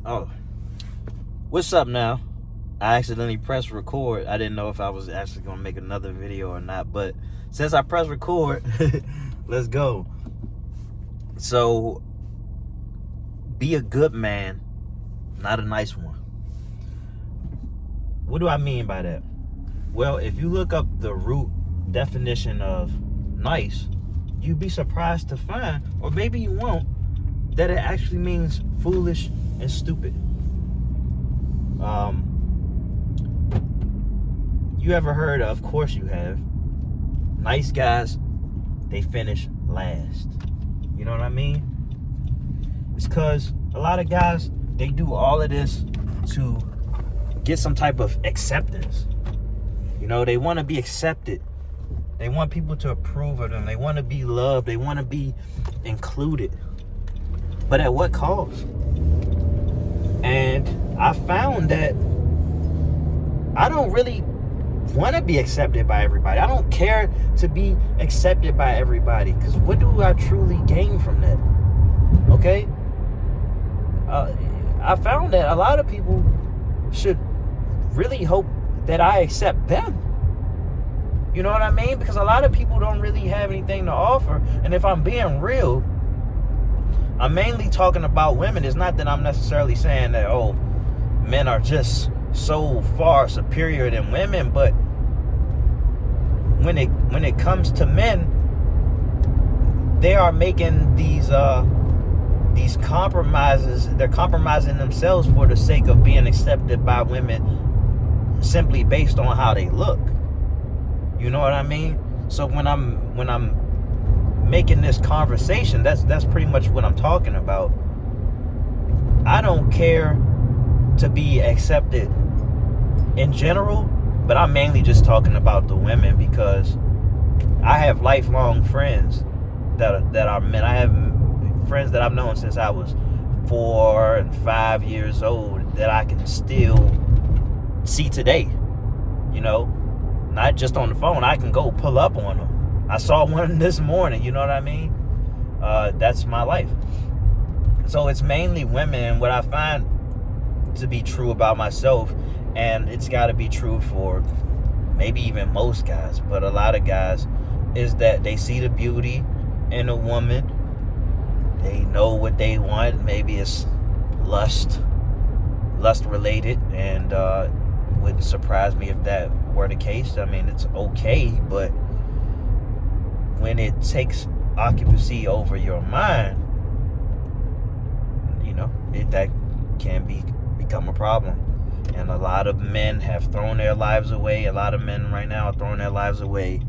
Oh, what's up now? I accidentally pressed record. I didn't know if I was actually going to make another video or not, but since I pressed record, let's go. So, be a good man, not a nice one. What do I mean by that? Well, if you look up the root definition of nice, you'd be surprised to find, or maybe you won't, that it actually means foolish and stupid. You ever heard of course you have, nice guys, they finish last. You know what I mean? It's because a lot of guys, they do all of this to get some type of acceptance. You know, they want to be accepted. They want people to approve of them. They want to be loved. They want to be included. But at what cost? And I found that I don't really want to be accepted by everybody. I don't care to be accepted by everybody, because what do I truly gain from that? Okay? I found that a lot of people should really hope that I accept them. You know what I mean? Because a lot of people don't really have anything to offer. And if I'm being real, I'm mainly talking about women. It's not that I'm necessarily saying that, oh, men are just so far superior than women, but when it comes to men, they are making these compromises. They're compromising themselves for the sake of being accepted by women, simply based on how they look. You know what I mean? So when I'm making this conversation, that's pretty much what I'm talking about. I don't care to be accepted in general, but I'm mainly just talking about the women, because I have lifelong friends that are men. I have friends that I've known since I was 4 and 5 years old that I can still see today. You know, not just on the phone. I can go pull up on them. I saw one this morning. You know what I mean? That's my life. So it's mainly women, and what I find to be true about myself, and it's got to be true for maybe even most guys, but a lot of guys, is that they see the beauty in a woman. They know what they want. Maybe it's lust related, and wouldn't surprise me if that were the case. I mean, it's okay, but when it takes occupancy over your mind, you know, that can become a problem. And a lot of men have thrown their lives away. A lot of men right now are throwing their lives away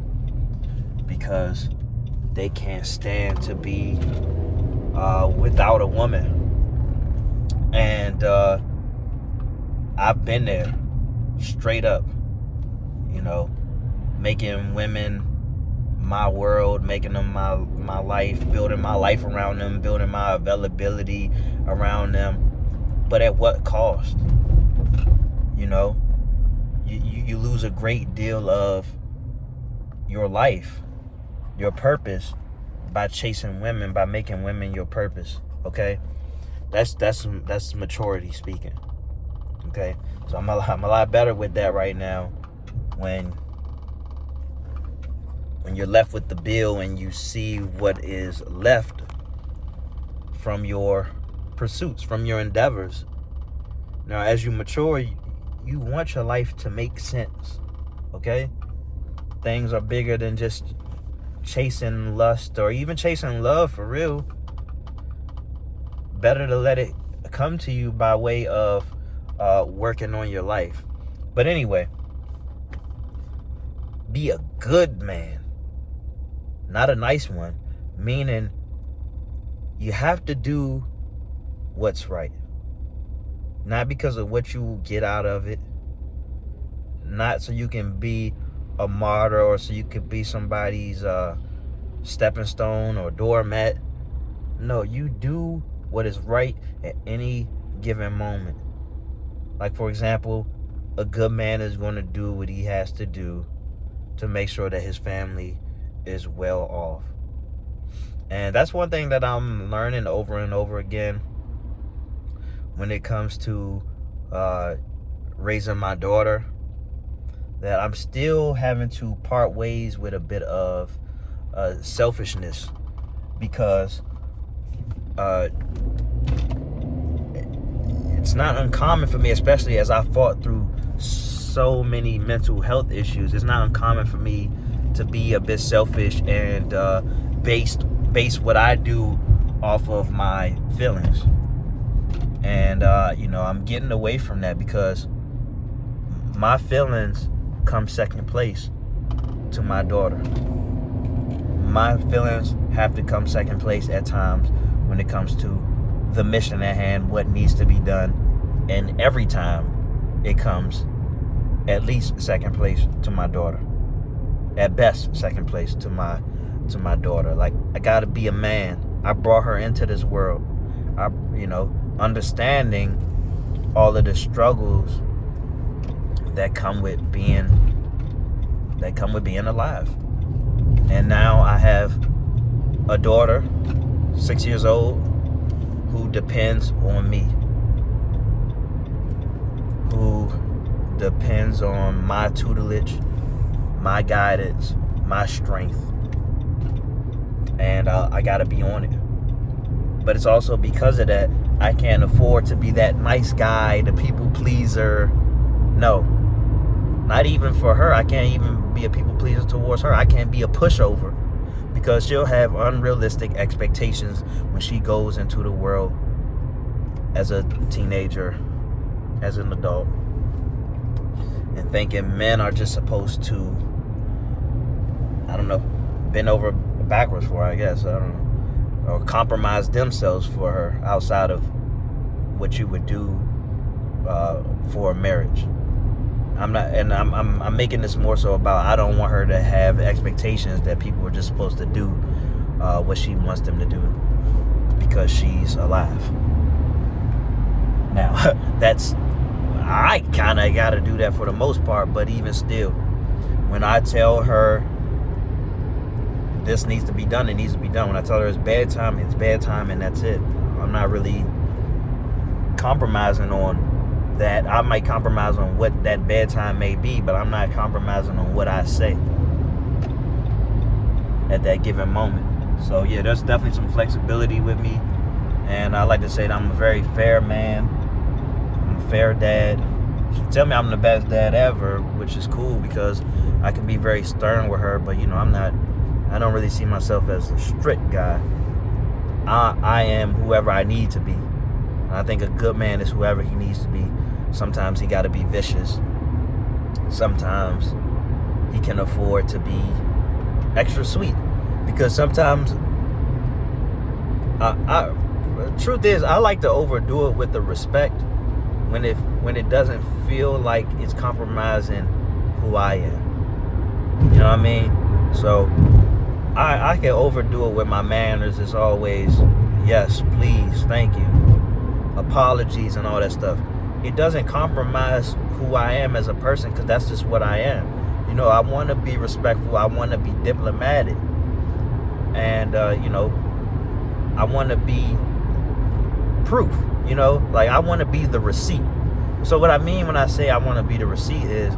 because they can't stand to be without a woman. And I've been there, straight up. You know, making women my world, making them my life, building my life around them, building my availability around them. But at what cost? You know, you lose a great deal of your life, your purpose, by chasing women, by making women your purpose. Okay, that's maturity speaking. Okay, so I'm a lot better with that right now. When you're left with the bill and you see what is left from your pursuits, from your endeavors. Now, as you mature, you want your life to make sense. Okay, things are bigger than just chasing lust or even chasing love, for real. Better to let it come to you by way of working on your life. But anyway, be a good man, not a nice one. Meaning, you have to do what's right, not because of what you get out of it, not so you can be a martyr or so you could be somebody's stepping stone or doormat. No, you do what is right at any given moment. Like, for example, a good man is going to do what he has to do to make sure that his family is well off. And that's one thing that I'm learning over and over again. when it comes to raising my daughter, that I'm still having to part ways with a bit of selfishness, because it's not uncommon for me, especially as I fought through so many mental health issues. It's not uncommon for me to be a bit selfish and base what I do off of my feelings. And I'm getting away from that, because my feelings come second place to my daughter. My feelings have to come second place at times when it comes to the mission at hand, what needs to be done. And every time it comes at least second place to my daughter. At best, second place to my daughter. Like, I gotta be a man. I brought her into this world. Understanding all of the struggles that come with being alive. And now I have a daughter, 6 years old, who depends on me, who depends on my tutelage, my guidance, my strength. And I gotta be on it. But it's also because of that, I can't afford to be that nice guy, the people pleaser. No, not even for her. I can't even be a people pleaser towards her. I can't be a pushover, because she'll have unrealistic expectations when she goes into the world as a teenager, as an adult, and thinking men are just supposed to, I don't know, bend over backwards for her, I guess. I don't know. Or compromise themselves for her outside of what you would do for a marriage. I'm making this more so about, I don't want her to have expectations that people are just supposed to do what she wants them to do because she's alive. Now, I kind of got to do that for the most part, but even still, when I tell her this needs to be done, it needs to be done. When I tell her it's bedtime, and that's it. I'm not really compromising on that. I might compromise on what that bedtime may be, but I'm not compromising on what I say at that given moment. So yeah, there's definitely some flexibility with me, and I like to say that I'm a very fair man. I'm a fair dad. She tell me I'm the best dad ever, which is cool, because I can be very stern with her, but I don't really see myself as a strict guy. I am whoever I need to be. And I think a good man is whoever he needs to be. Sometimes he got to be vicious. Sometimes he can afford to be extra sweet. Because sometimes, truth is, I like to overdo it with the respect when it doesn't feel like it's compromising who I am. You know what I mean? So I can overdo it with my manners. It's always yes, please, thank you, apologies, and all that stuff. It doesn't compromise who I am as a person, because that's just what I am. I want to be respectful. I want to be diplomatic. And, I want to be proof, like I want to be the receipt. So what I mean when I say I want to be the receipt is,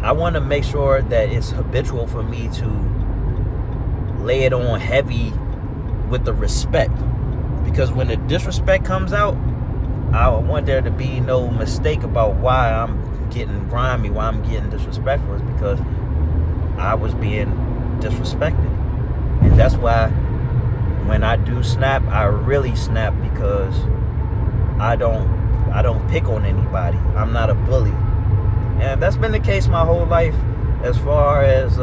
I want to make sure that it's habitual for me to lay it on heavy with the respect. Because when the disrespect comes out, I want there to be no mistake about why I'm getting grimy, why I'm getting disrespectful. It's because I was being disrespected. And that's why when I do snap, I really snap, because I don't pick on anybody. I'm not a bully. And that's been the case my whole life. As far as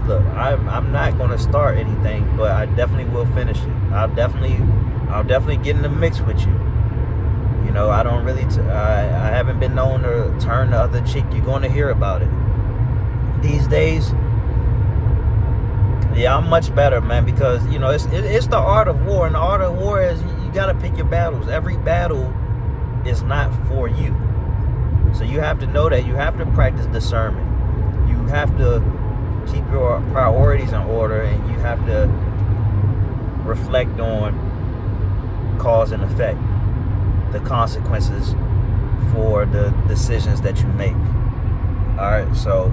look, I'm not going to start anything, but I definitely will finish it. I'll definitely get in the mix with you. I don't really I haven't been known to turn the other cheek. You're going to hear about it these days. Yeah, I'm much better, man, because it's the art of war, and the art of war is you got to pick your battles. Every battle is not for you. So you have to know that. You have to practice discernment. You have to keep your priorities in order, and you have to reflect on cause and effect, the consequences for the decisions that you make. All right, so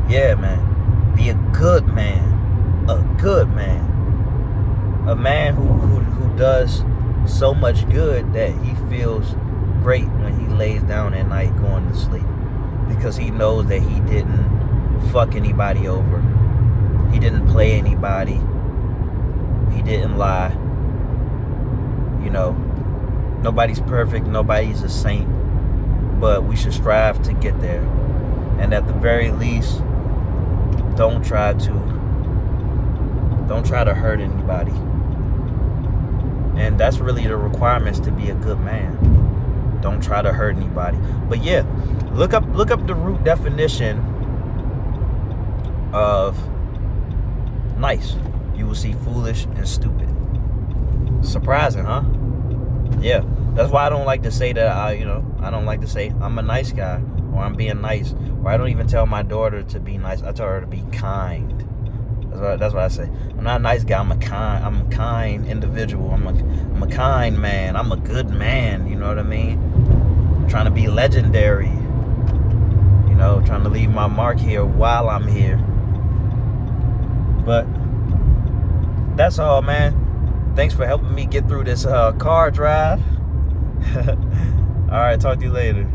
yeah, man, be a good man, a man who does so much good that he feels great when he lays down at night going to sleep, because he knows that he didn't fuck anybody over, he didn't play anybody, he didn't lie. You know, nobody's perfect, nobody's a saint, but we should strive to get there. And at the very least, don't try to hurt anybody. And that's really the requirements to be a good man. Don't try to hurt anybody. But yeah, look up the root definition of nice. You will see foolish and stupid. Surprising, huh? Yeah, that's why I don't like to say that I don't like to say I'm a nice guy, or I'm being nice, or I don't even tell my daughter to be nice. I tell her to be kind. That's what I say. I'm not a nice guy. I'm a kind individual. I'm a kind man. I'm a good man. You know what I mean? I'm trying to be legendary. You know, trying to leave my mark here while I'm here. But that's all, man. Thanks for helping me get through this car drive. All right, talk to you later.